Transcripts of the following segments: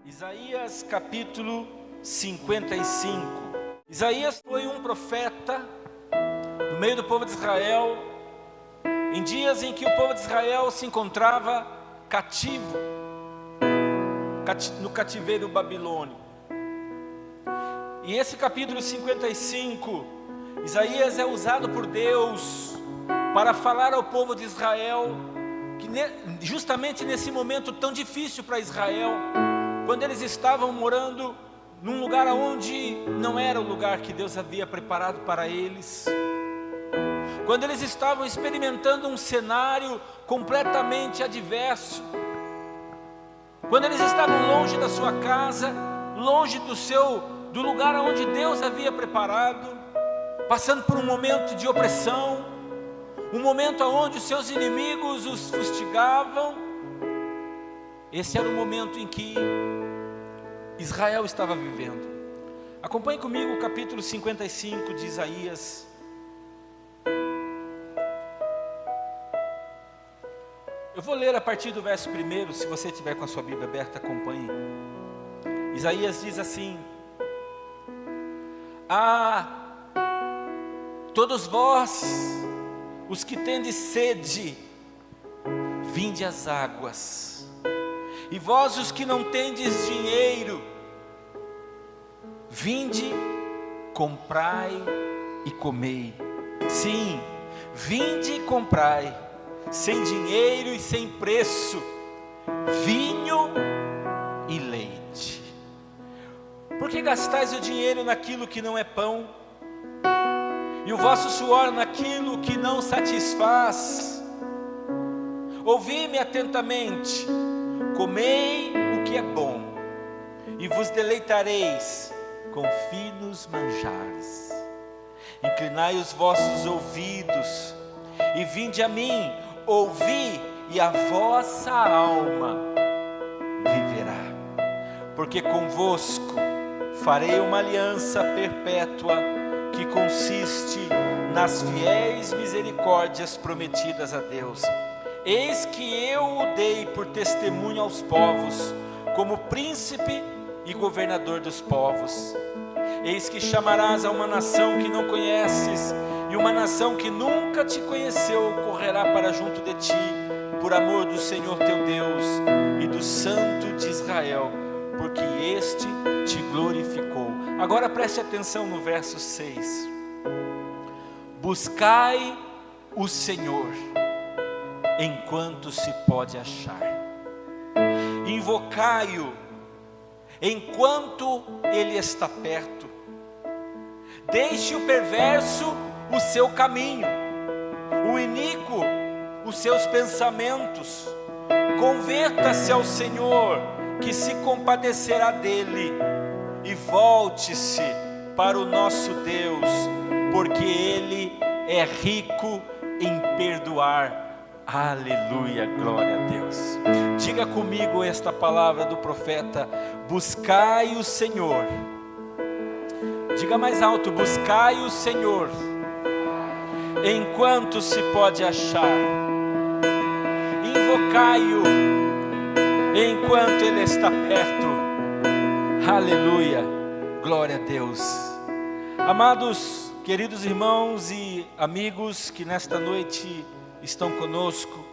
Isaías capítulo 55. Isaías foi um profeta no meio do povo de Israel, em dias em que o povo de Israel se encontrava cativo, no cativeiro babilônico. E esse capítulo 55, Isaías é usado por Deus para falar ao povo de Israel, que justamente nesse momento tão difícil para Israel, quando eles estavam morando num lugar onde não era o lugar que Deus havia preparado para eles, quando eles estavam experimentando um cenário completamente adverso, quando eles estavam longe da sua casa, longe do lugar onde Deus havia preparado, passando por um momento de opressão, um momento onde os seus inimigos os fustigavam. Esse era o momento em que Israel estava vivendo. Acompanhe comigo o capítulo 55 de Isaías. Eu vou ler a partir do verso 1, se você tiver com a sua Bíblia aberta, acompanhe. Isaías diz assim: todos vós, os que tendes sede, vinde às águas. E vós, os que não tendes dinheiro, vinde, comprai e comei. Sim, vinde e comprai, sem dinheiro e sem preço, vinho e leite. Por que gastais o dinheiro naquilo que não é pão, e o vosso suor naquilo que não satisfaz? Ouvi-me atentamente, comei o que é bom, e vos deleitareis com finos manjares. Inclinai os vossos ouvidos, e vinde a mim, ouvi, e a vossa alma viverá. Porque convosco farei uma aliança perpétua, que consiste nas fiéis misericórdias prometidas a Deus. Eis que eu o dei por testemunho aos povos, como príncipe e governador dos povos. Eis que chamarás a uma nação que não conheces, e uma nação que nunca te conheceu correrá para junto de ti, por amor do Senhor teu Deus e do Santo de Israel, porque este te glorificou. Agora preste atenção no verso 6. Buscai o Senhor enquanto se pode achar, invocai-o enquanto ele está perto. Deixe o perverso o seu caminho, o iníquo os seus pensamentos. Converta-se ao Senhor, que se compadecerá dele, e volte-se para o nosso Deus, porque ele é rico em perdoar. Aleluia, glória a Deus. Diga comigo esta palavra do profeta: buscai o Senhor. Diga mais alto: buscai o Senhor enquanto se pode achar, invocai-o enquanto ele está perto. Aleluia, glória a Deus. Amados, queridos irmãos e amigos que nesta noite estão conosco,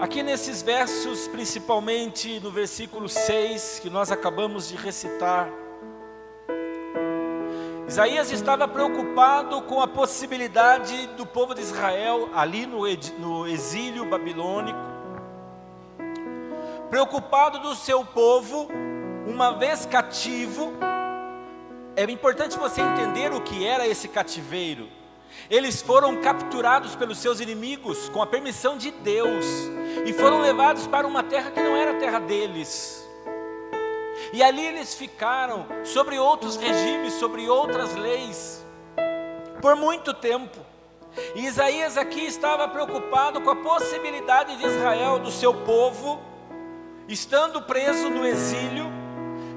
aqui nesses versos, principalmente no versículo 6 que nós acabamos de recitar, Isaías estava preocupado com a possibilidade do povo de Israel ali no exílio babilônico, preocupado do seu povo uma vez cativo. É importante você entender o que era esse cativeiro. Eles foram capturados pelos seus inimigos com a permissão de Deus e foram levados para uma terra que não era a terra deles. E ali eles ficaram sobre outros regimes, sobre outras leis, por muito tempo. E Isaías aqui estava preocupado com a possibilidade de Israel, do seu povo, estando preso no exílio,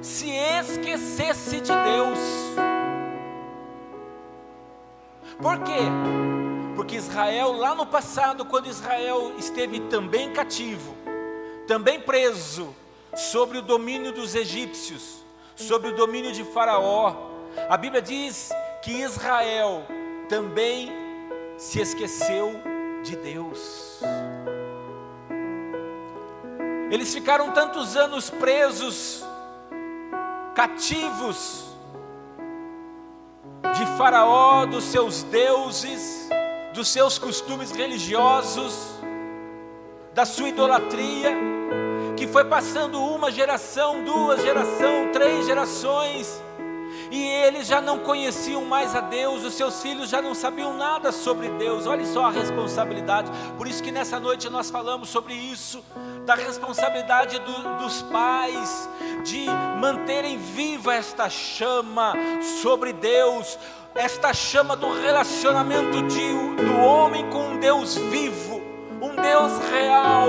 se esquecesse de Deus. Por quê? Porque Israel, lá no passado, quando Israel esteve também cativo, também preso, sobre o domínio dos egípcios, sobre o domínio de Faraó. A Bíblia diz que Israel também se esqueceu de Deus. Eles ficaram tantos anos presos, cativos de Faraó, dos seus deuses, dos seus costumes religiosos, da sua idolatria, que foi passando uma geração, 2 gerações, 3 gerações, e eles já não conheciam mais a Deus, os seus filhos já não sabiam nada sobre Deus. Olha só a responsabilidade. Por isso que nessa noite nós falamos sobre isso, da responsabilidade dos pais, de manterem viva esta chama sobre Deus, esta chama do relacionamento do homem com um Deus vivo, um Deus real.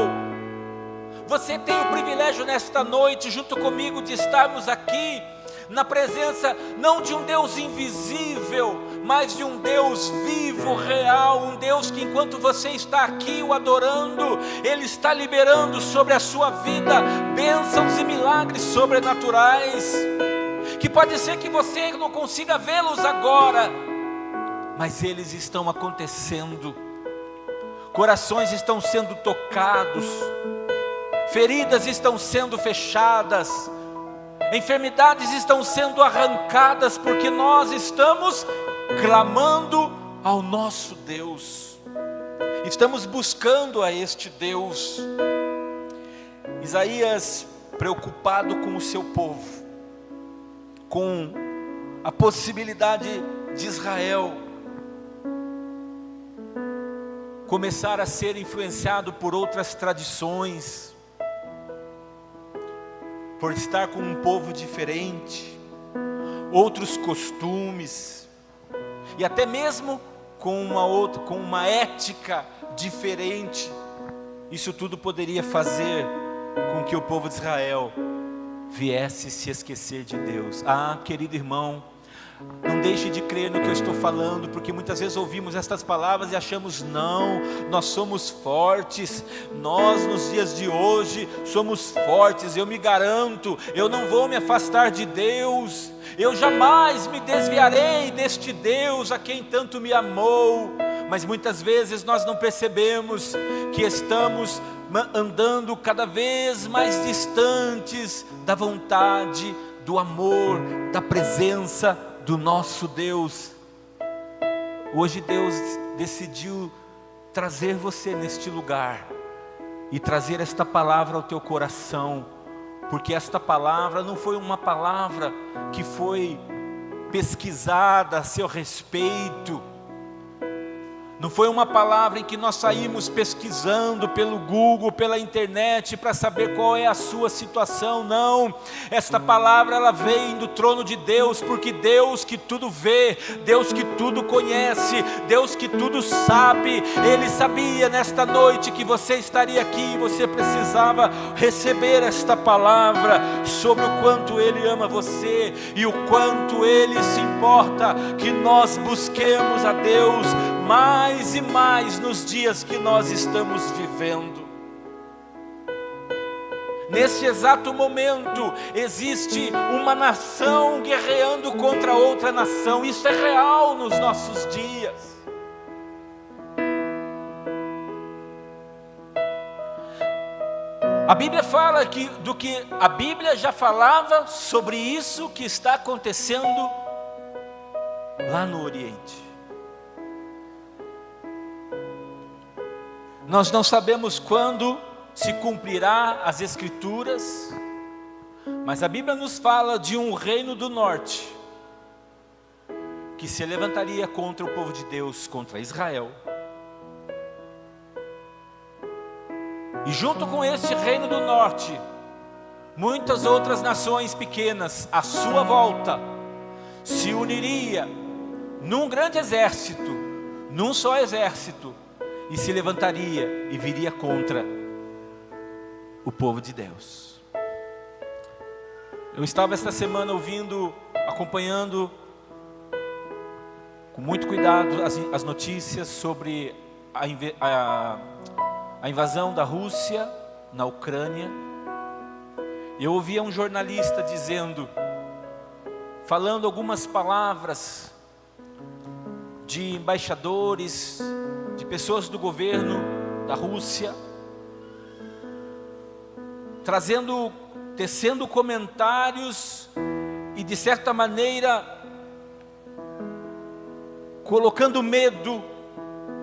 Você tem o privilégio nesta noite, junto comigo, de estarmos aqui na presença não de um Deus invisível, mas de um Deus vivo, real, um Deus que enquanto você está aqui o adorando, Ele está liberando sobre a sua vida bênçãos e milagres sobrenaturais, que pode ser que você não consiga vê-los agora, mas eles estão acontecendo. Corações estão sendo tocados, feridas estão sendo fechadas, enfermidades estão sendo arrancadas, porque nós estamos clamando ao nosso Deus, estamos buscando a este Deus. Isaías, preocupado com o seu povo, com a possibilidade de Israel começar a ser influenciado por outras tradições, por estar com um povo diferente, outros costumes, e até mesmo com uma ética diferente. Isso tudo poderia fazer com que o povo de Israel viesse se esquecer de Deus. Ah, querido irmão, não deixe de crer no que eu estou falando, porque muitas vezes ouvimos estas palavras e achamos, não, nós somos fortes, nós nos dias de hoje somos fortes, eu me garanto, eu não vou me afastar de Deus, eu jamais me desviarei deste Deus a quem tanto me amou. Mas muitas vezes nós não percebemos que estamos andando cada vez mais distantes da vontade, do amor, da presença do nosso Deus. Hoje Deus decidiu trazer você neste lugar e trazer esta palavra ao teu coração, porque esta palavra não foi uma palavra que foi pesquisada a seu respeito, não foi uma palavra em que nós saímos pesquisando pelo Google, pela internet, para saber qual é a sua situação. Não, esta palavra ela vem do trono de Deus, porque Deus que tudo vê, Deus que tudo conhece, Deus que tudo sabe, Ele sabia nesta noite que você estaria aqui, você precisava receber esta palavra sobre o quanto Ele ama você e o quanto Ele se importa que nós busquemos a Deus mais e mais nos dias que nós estamos vivendo. Nesse exato momento existe uma nação guerreando contra outra nação. Isso é real nos nossos dias. A Bíblia fala do que a Bíblia já falava sobre isso que está acontecendo lá no Oriente. Nós não sabemos quando se cumprirá as Escrituras, mas a Bíblia nos fala de um reino do norte que se levantaria contra o povo de Deus, contra Israel. E junto com este reino do norte, muitas outras nações pequenas à sua volta se uniria num grande exército, num só exército, e se levantaria e viria contra o povo de Deus. Eu estava esta semana acompanhando com muito cuidado as notícias sobre a invasão da Rússia na Ucrânia. Eu ouvia um jornalista falando algumas palavras de embaixadores, de pessoas do governo da Rússia, tecendo comentários e de certa maneira colocando medo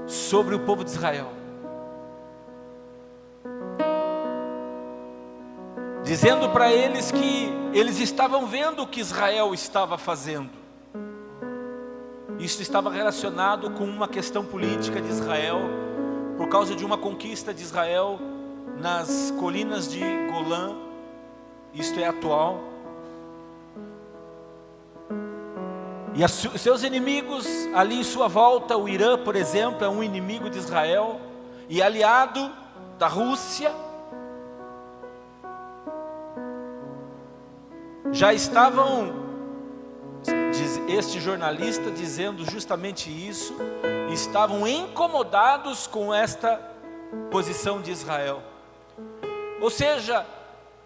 sobre o povo de Israel, dizendo para eles que eles estavam vendo o que Israel estava fazendo. Isso estava relacionado com uma questão política de Israel, por causa de uma conquista de Israel nas colinas de Golã. Isto é atual. E os seus inimigos ali em sua volta, o Irã, por exemplo, é um inimigo de Israel e aliado da Rússia. Já estavam, diz este jornalista, dizendo justamente isso, estavam incomodados com esta posição de Israel. Ou seja,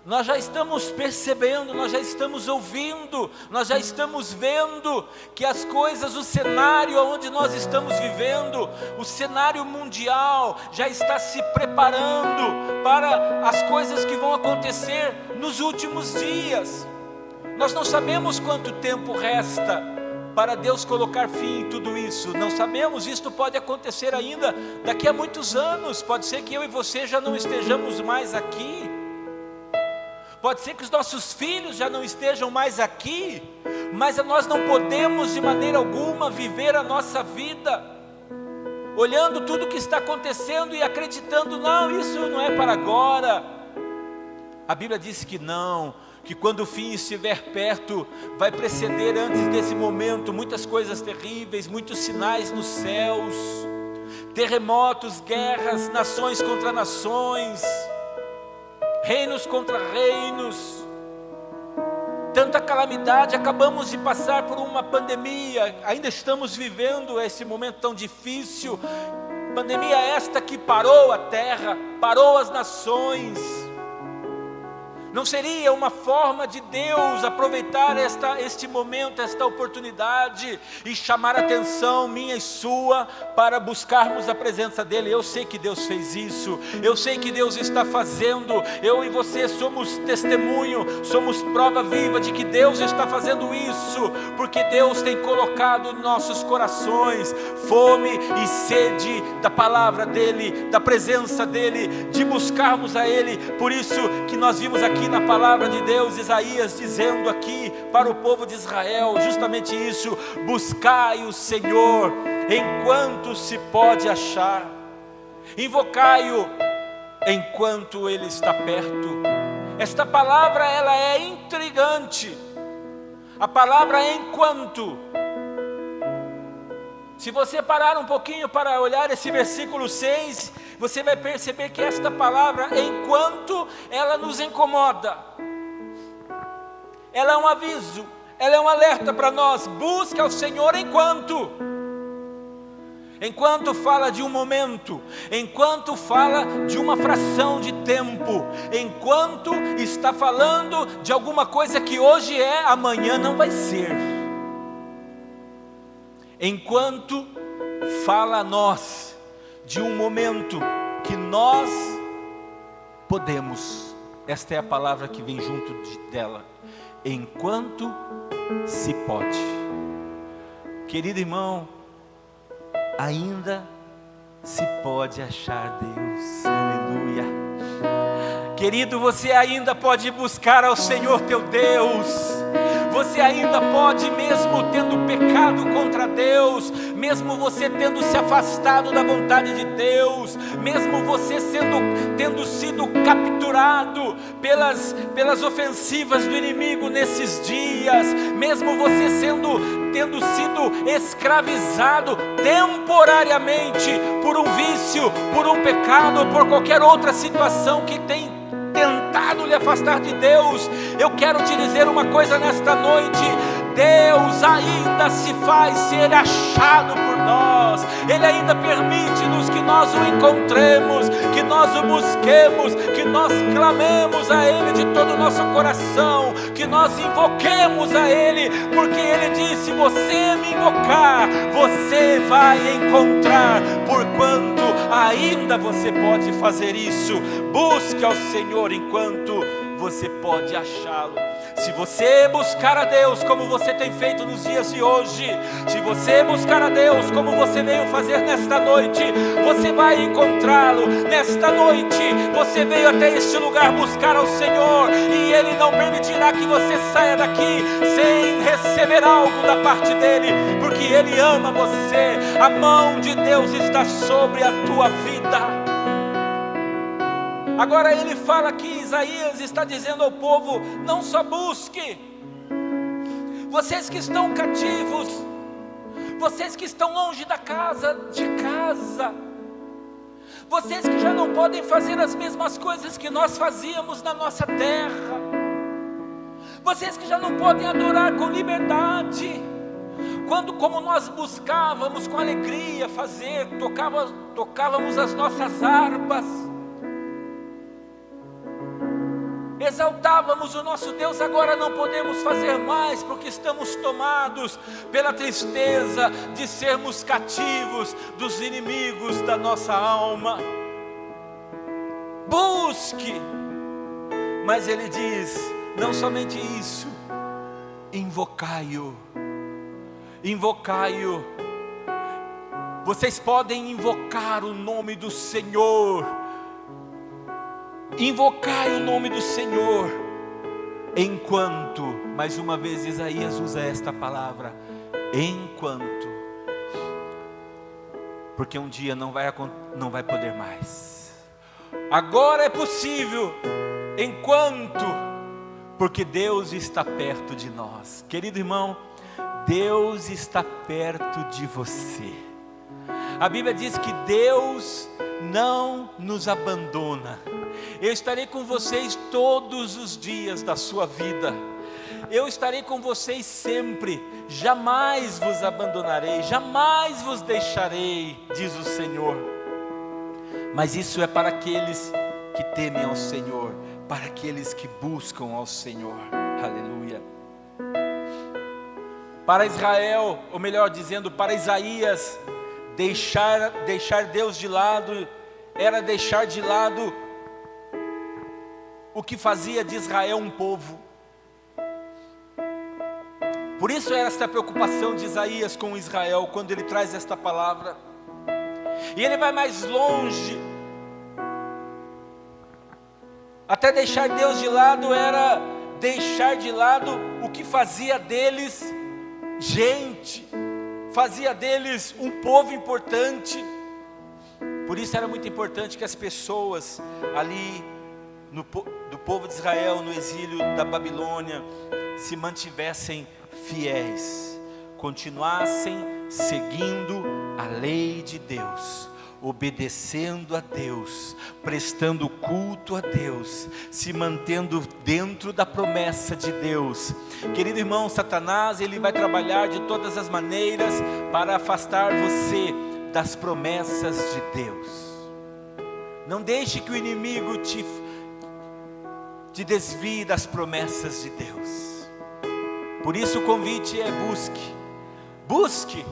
nós já estamos percebendo, nós já estamos ouvindo, nós já estamos vendo que as coisas, o cenário onde nós estamos vivendo, o cenário mundial já está se preparando para as coisas que vão acontecer nos últimos dias. Nós não sabemos quanto tempo resta para Deus colocar fim em tudo isso. Não sabemos, isto pode acontecer ainda daqui a muitos anos. Pode ser que eu e você já não estejamos mais aqui. Pode ser que os nossos filhos já não estejam mais aqui. Mas nós não podemos de maneira alguma viver a nossa vida olhando tudo o que está acontecendo e acreditando, não, isso não é para agora. A Bíblia diz que não, que quando o fim estiver perto, vai preceder antes desse momento muitas coisas terríveis, muitos sinais nos céus, terremotos, guerras, nações contra nações, reinos contra reinos, tanta calamidade. Acabamos de passar por uma pandemia, ainda estamos vivendo esse momento tão difícil, pandemia esta que parou a terra, parou as nações. Não seria uma forma de Deus aproveitar este momento, esta oportunidade e chamar a atenção minha e sua para buscarmos a presença dEle? Eu sei que Deus fez isso, eu sei que Deus está fazendo, eu e você somos testemunho, somos prova viva de que Deus está fazendo isso, porque Deus tem colocado em nossos corações fome e sede da palavra dEle, da presença dEle, de buscarmos a Ele. Por isso que nós vimos aqui na palavra de Deus, Isaías dizendo aqui para o povo de Israel, justamente isso: buscai o Senhor enquanto se pode achar, invocai-o enquanto Ele está perto. Esta palavra, ela é intrigante, a palavra enquanto. Se você parar um pouquinho para olhar esse versículo 6, você vai perceber que esta palavra, enquanto, ela nos incomoda. Ela é um aviso, ela é um alerta para nós. Busca ao Senhor enquanto. Enquanto fala de um momento, enquanto fala de uma fração de tempo, enquanto está falando de alguma coisa que hoje é, amanhã não vai ser. Enquanto fala a nós de um momento que nós podemos, esta é a palavra que vem junto dela, enquanto se pode. Querido irmão, ainda se pode achar Deus, aleluia. Querido, você ainda pode buscar ao Senhor teu Deus. Você ainda pode, mesmo tendo pecado contra Deus, mesmo você tendo se afastado da vontade de Deus, mesmo você tendo sido capturado pelas ofensivas do inimigo nesses dias, mesmo você tendo sido escravizado temporariamente por um vício, por um pecado ou por qualquer outra situação que tem tentado lhe afastar de Deus, eu quero te dizer uma coisa nesta noite: Deus ainda se faz ser achado por nós. nós. Ele ainda permite-nos que nós o encontremos, que nós o busquemos, que nós clamemos a Ele de todo o nosso coração, que nós invoquemos a Ele, porque Ele disse: se você me invocar, você vai encontrar, porquanto ainda você pode fazer isso. Busque ao Senhor enquanto você pode achá-lo. Se você buscar a Deus como você tem feito nos dias de hoje, se você buscar a Deus como você veio fazer nesta noite, você vai encontrá-lo. Nesta noite você veio até este lugar buscar ao Senhor, e Ele não permitirá que você saia daqui sem receber algo da parte dEle, porque Ele ama você. A mão de Deus está sobre a tua vida. Agora ele fala que Isaías está dizendo ao povo: não só busque, vocês que estão cativos, vocês que estão longe da casa, vocês que já não podem fazer as mesmas coisas que nós fazíamos na nossa terra, vocês que já não podem adorar com liberdade, quando como nós buscávamos com alegria fazer, tocávamos as nossas harpas, exaltávamos o nosso Deus, agora não podemos fazer mais, porque estamos tomados pela tristeza de sermos cativos dos inimigos da nossa alma. Busque, mas ele diz: não somente isso, invocai-o, invocai-o. Vocês podem invocar o nome do Senhor, invocai o nome do Senhor, enquanto, mais uma vez Isaías usa esta palavra, enquanto, porque um dia não vai poder mais. Agora é possível, enquanto, porque Deus está perto de nós. Querido irmão, Deus está perto de você. A Bíblia diz que Deus não nos abandona. Eu estarei com vocês todos os dias da sua vida. Eu estarei com vocês sempre. Jamais vos abandonarei, jamais vos deixarei, diz o Senhor. Mas isso é para aqueles que temem ao Senhor, para aqueles que buscam ao Senhor. Aleluia. Para Israel, ou melhor dizendo, para Isaías, deixar Deus de lado era deixar de lado o que fazia de Israel um povo. Por isso era esta preocupação de Isaías com Israel, quando ele traz esta palavra. E ele vai mais longe. Até deixar Deus de lado era deixar de lado o que fazia deles gente, fazia deles um povo importante. Por isso era muito importante que as pessoas ali do povo de Israel no exílio da Babilônia se mantivessem fiéis, continuassem seguindo a lei de Deus, obedecendo a Deus, prestando culto a Deus, se mantendo dentro da promessa de Deus. Querido irmão, Satanás, ele vai trabalhar de todas as maneiras para afastar você das promessas de Deus. Não deixe que o inimigo te desvie das promessas de Deus. Por isso o convite é: busque,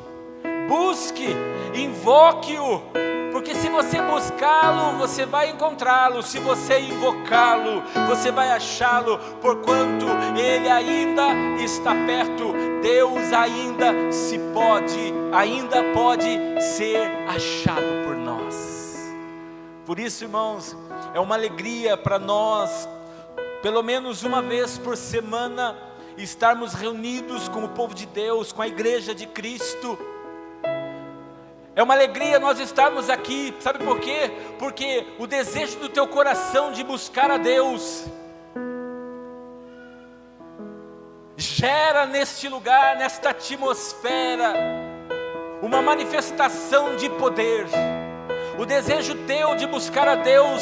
invoque-o, porque se você buscá-lo, você vai encontrá-lo. Se você invocá-lo, você vai achá-lo, porquanto Ele ainda está perto. Deus ainda pode ser achado por nós. Por isso, irmãos, é uma alegria para nós, pelo menos uma vez por semana, estarmos reunidos com o povo de Deus, com a igreja de Cristo. É uma alegria nós estarmos aqui, sabe por quê? Porque o desejo do teu coração de buscar a Deus gera neste lugar, nesta atmosfera, uma manifestação de poder. O desejo teu de buscar a Deus,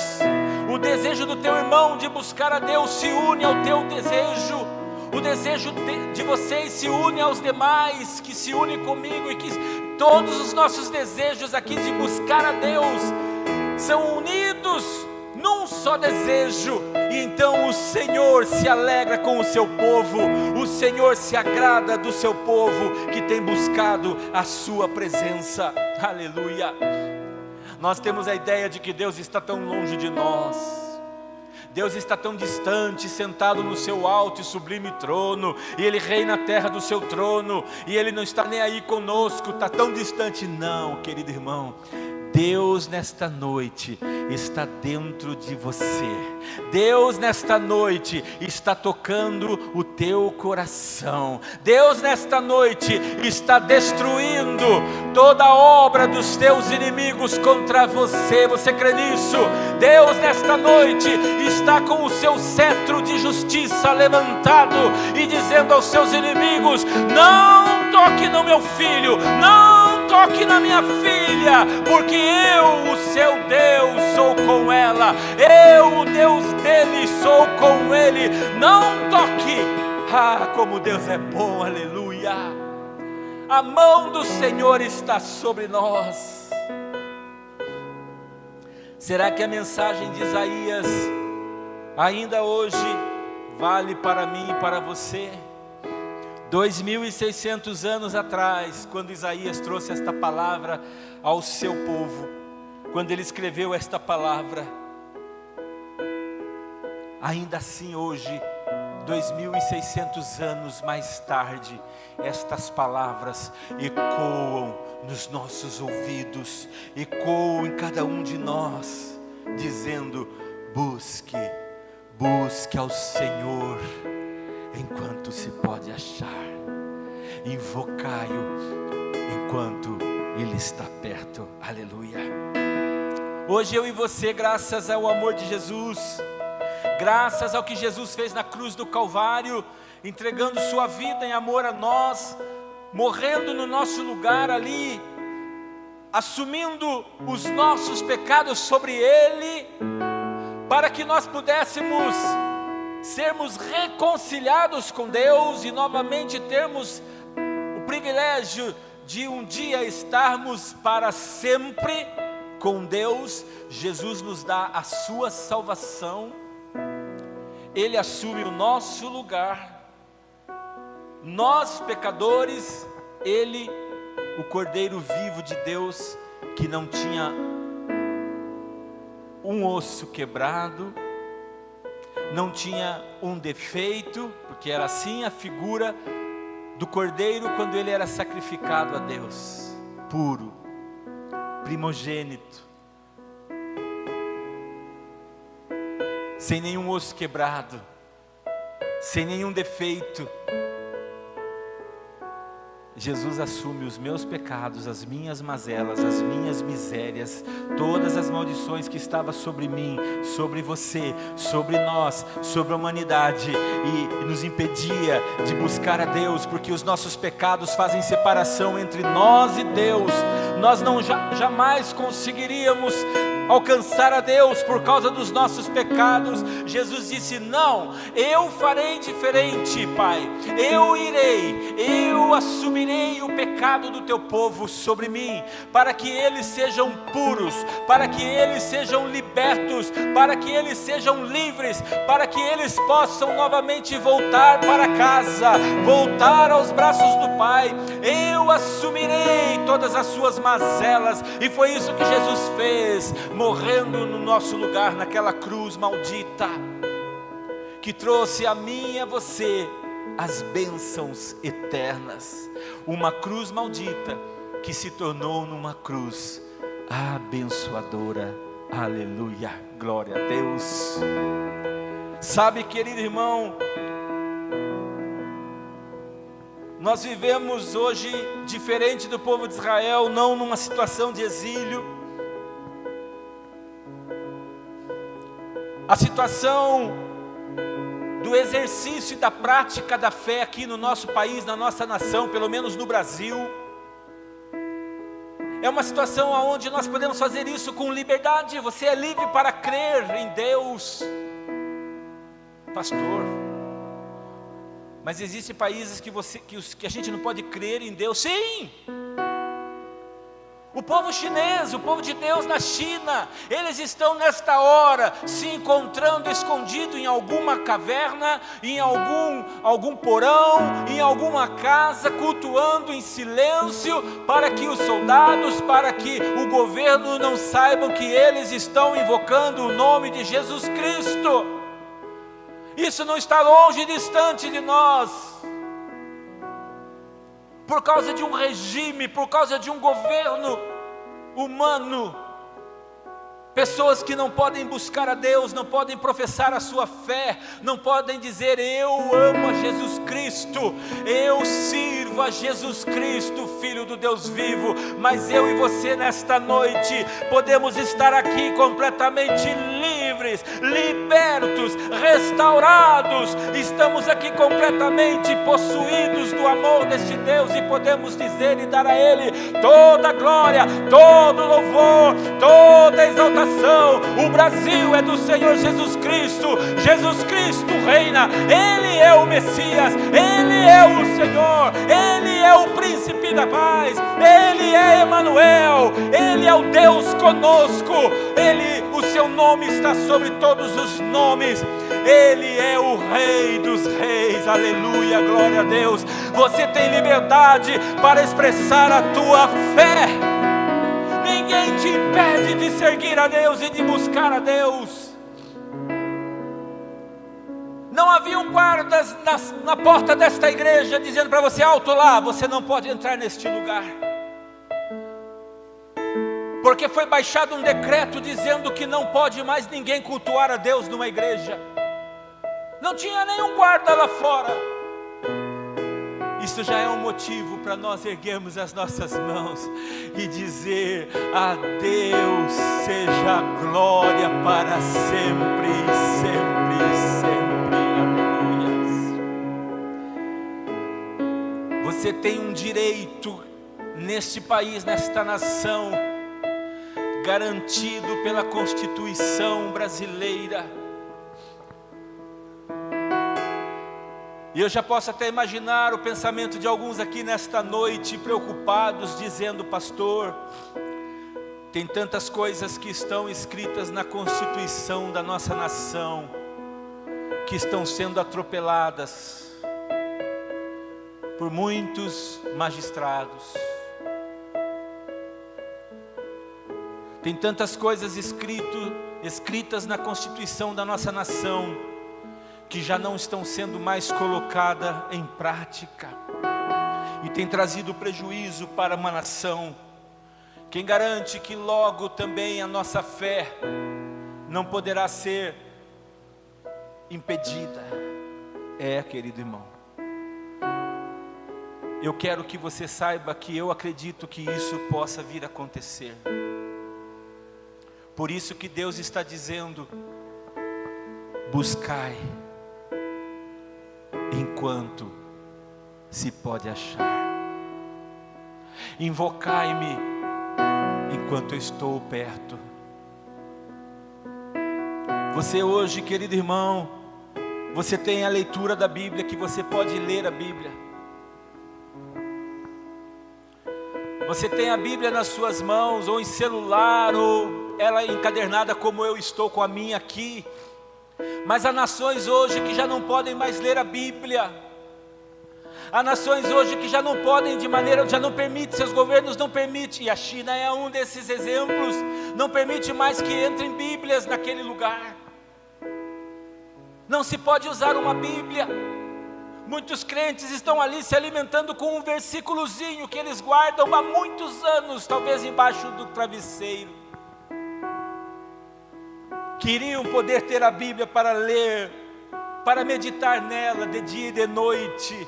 o desejo do teu irmão de buscar a Deus se une ao teu desejo. O desejo de vocês se une aos demais, que se une comigo e que todos os nossos desejos aqui de buscar a Deus são unidos num só desejo, e então o Senhor se alegra com o seu povo, o Senhor se agrada do seu povo que tem buscado a sua presença. Aleluia. Nós temos a ideia de que Deus está tão longe de nós, Deus está tão distante, sentado no seu alto e sublime trono, e Ele reina a terra do seu trono, e Ele não está nem aí conosco, está tão distante. Não, querido irmão, Deus nesta noite está dentro de você. Deus nesta noite está tocando o teu coração. Deus nesta noite está destruindo toda a obra dos teus inimigos contra você. Você crê nisso? Deus nesta noite está com o seu cetro de justiça levantado e dizendo aos seus inimigos: não toque no meu filho, não toque na minha filha, porque eu, o seu Deus, sou com ela, eu, o Deus dele, sou com ele. Não toque. Ah, como Deus é bom, aleluia. A mão do Senhor está sobre nós. Será que a mensagem de Isaías ainda hoje vale para mim e para você? 2600 anos atrás, quando Isaías trouxe esta palavra ao seu povo, quando ele escreveu esta palavra, ainda assim hoje, 2600 anos mais tarde, estas palavras ecoam nos nossos ouvidos, ecoam em cada um de nós, dizendo: busque ao Senhor enquanto se pode achar, invocai-o enquanto Ele está perto. Aleluia. Hoje eu e você, graças ao amor de Jesus, graças ao que Jesus fez na cruz do Calvário, entregando sua vida em amor a nós, morrendo no nosso lugar ali, assumindo os nossos pecados sobre Ele, para que nós pudéssemos sermos reconciliados com Deus e novamente termos o privilégio de um dia estarmos para sempre com Deus. Jesus nos dá a sua salvação, Ele assume o nosso lugar, nós pecadores, Ele, o Cordeiro vivo de Deus, que não tinha um osso quebrado, não tinha um defeito, porque era assim a figura do Cordeiro quando ele era sacrificado a Deus, puro, primogênito, sem nenhum osso quebrado, sem nenhum defeito. Jesus assume os meus pecados, as minhas mazelas, as minhas misérias, todas as maldições que estavam sobre mim, sobre você, sobre nós, sobre a humanidade, e nos impedia de buscar a Deus, porque os nossos pecados fazem separação entre nós e Deus. Nós jamais conseguiríamos alcançar a Deus por causa dos nossos pecados. Jesus disse: não, eu farei diferente, Pai, eu assumirei o pecado do teu povo sobre mim, para que eles sejam puros, para que eles sejam libertos, para que eles sejam livres, para que eles possam novamente voltar para casa, voltar aos braços do Pai. Eu assumirei todas as suas mazelas, e foi isso que Jesus fez, morrendo no nosso lugar, naquela cruz maldita, que trouxe a mim e a você as bênçãos eternas. Uma cruz maldita que se tornou numa cruz abençoadora. Aleluia, glória a Deus. Sabe, querido irmão, nós vivemos hoje diferente do povo de Israel, não numa situação de exílio. A situação do exercício e da prática da fé aqui no nosso país, na nossa nação, pelo menos no Brasil, é uma situação onde nós podemos fazer isso com liberdade. Você é livre para crer em Deus, pastor. Mas existem países que a gente não pode crer em Deus. Sim, povo chinês, o povo de Deus na China, eles estão nesta hora se encontrando escondido em alguma caverna, em algum porão, em alguma casa, cultuando em silêncio, para que os soldados, para que o governo não saibam que eles estão invocando o nome de Jesus Cristo. Isso não está longe e distante de nós. Por causa de um regime, por causa de um governo humano, pessoas que não podem buscar a Deus, não podem professar a sua fé, não podem dizer: eu amo a Jesus Cristo, eu sirvo a Jesus Cristo, Filho do Deus vivo. Mas eu e você nesta noite podemos estar aqui completamente livres, libertos, restaurados. Estamos aqui completamente possuídos do amor deste Deus e podemos dizer e dar a Ele toda a glória, todo louvor, toda a exaltação. O Brasil é do Senhor Jesus Cristo. Jesus Cristo reina. Ele é o Messias, Ele é o Senhor, Ele é o príncipe da paz, Ele é Emanuel, Ele é o Deus conosco. O seu nome está sobre todos os nomes. Ele é o Rei dos reis. Aleluia, glória a Deus. Você tem liberdade para expressar a tua fé. Ninguém te impede de seguir a Deus e de buscar a Deus. Não haviam guardas na porta desta igreja dizendo para você: alto lá, você não pode entrar neste lugar. Porque foi baixado um decreto dizendo que não pode mais ninguém cultuar a Deus numa igreja. Não tinha nenhum guarda lá fora. Isso já é um motivo para nós erguermos as nossas mãos e dizer: a Deus seja a glória para sempre, sempre, sempre. Aleluia. Você tem um direito neste país, nesta nação, garantido pela Constituição brasileira. E eu já posso até imaginar o pensamento de alguns aqui nesta noite, preocupados, dizendo: pastor, tem tantas coisas que estão escritas na Constituição da nossa nação, que estão sendo atropeladas por muitos magistrados. Tem tantas coisas escritas na Constituição da nossa nação, que já não estão sendo mais colocadas em prática, e tem trazido prejuízo para uma nação. Quem garante que logo também a nossa fé não poderá ser impedida? Querido irmão, eu quero que você saiba que eu acredito que isso possa vir a acontecer. Por isso que Deus está dizendo: buscai enquanto se pode achar, invocai-me enquanto eu estou perto. Você hoje, querido irmão, você tem a leitura da Bíblia, que você pode ler a Bíblia. Você tem a Bíblia nas suas mãos, ou em celular, ou ela encadernada como eu estou com a minha aqui. Mas há nações hoje que já não podem mais ler a Bíblia. Há nações hoje que já não podem já não permite, seus governos não permitem, e a China é um desses exemplos, não permite mais que entrem Bíblias naquele lugar. Não se pode usar uma Bíblia. Muitos crentes estão ali se alimentando com um versículozinho que eles guardam há muitos anos, talvez embaixo do travesseiro. Queriam poder ter a Bíblia para ler, para meditar nela de dia e de noite,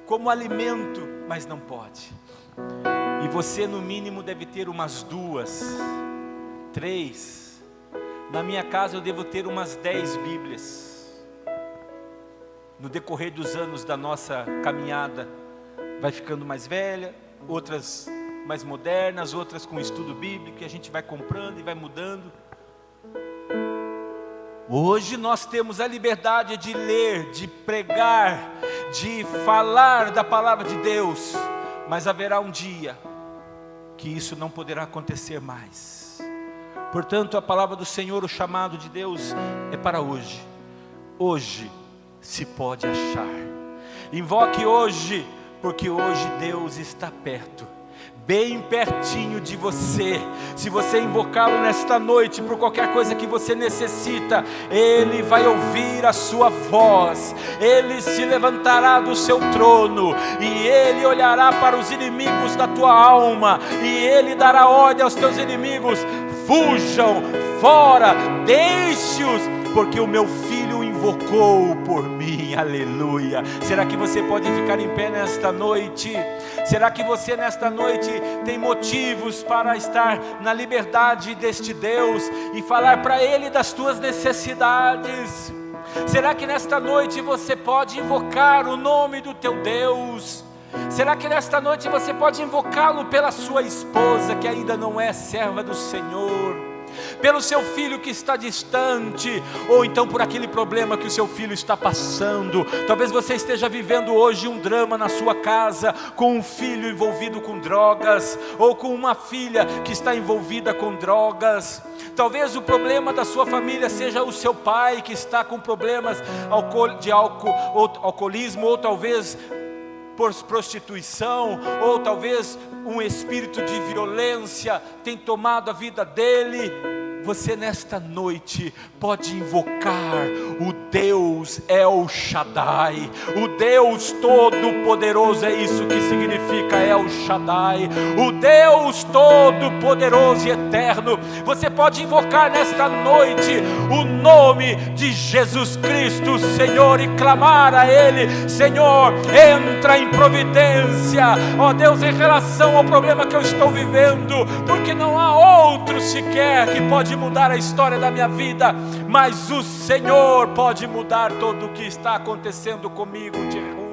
como alimento, mas não pode. E você no mínimo deve ter umas 2, 3. Na minha casa eu devo ter umas 10 Bíblias. No decorrer dos anos da nossa caminhada, vai ficando mais velha, outras mais modernas, outras com estudo bíblico, e a gente vai comprando e vai mudando. Hoje nós temos a liberdade de ler, de pregar, de falar da palavra de Deus, mas haverá um dia que isso não poderá acontecer mais. Portanto, a palavra do Senhor, o chamado de Deus é para hoje. Hoje se pode achar. Invoque hoje, porque hoje Deus está perto, bem pertinho de você. Se você invocá-lo nesta noite por qualquer coisa que você necessita, Ele vai ouvir a sua voz, Ele se levantará do seu trono, e Ele olhará para os inimigos da tua alma, e Ele dará ordem aos teus inimigos: fujam fora, deixe-os, porque o meu filho invocou por mim. Aleluia. Será que você pode ficar em pé nesta noite? Será que você nesta noite tem motivos para estar na liberdade deste Deus e falar para Ele das tuas necessidades? Será que nesta noite você pode invocar o nome do teu Deus? Será que nesta noite você pode invocá-lo pela sua esposa que ainda não é serva do Senhor? Pelo seu filho que está distante, ou então por aquele problema que o seu filho está passando? Talvez você esteja vivendo hoje um drama na sua casa, com um filho envolvido com drogas, ou com uma filha que está envolvida com drogas. Talvez o problema da sua família seja o seu pai que está com problemas de alcoolismo, ou talvez por prostituição, ou talvez um espírito de violência tem tomado a vida dele. Você nesta noite pode invocar o Deus El Shaddai, o Deus Todo-Poderoso. É isso que significa El Shaddai, o Deus Todo-Poderoso e Eterno. Você pode invocar nesta noite o nome de Jesus Cristo, Senhor, e clamar a Ele: Senhor, entra em providência, ó Deus, em relação ao problema que eu estou vivendo, porque não há outro sequer que pode mudar a história da minha vida, mas o Senhor pode mudar tudo o que está acontecendo comigo de ruim.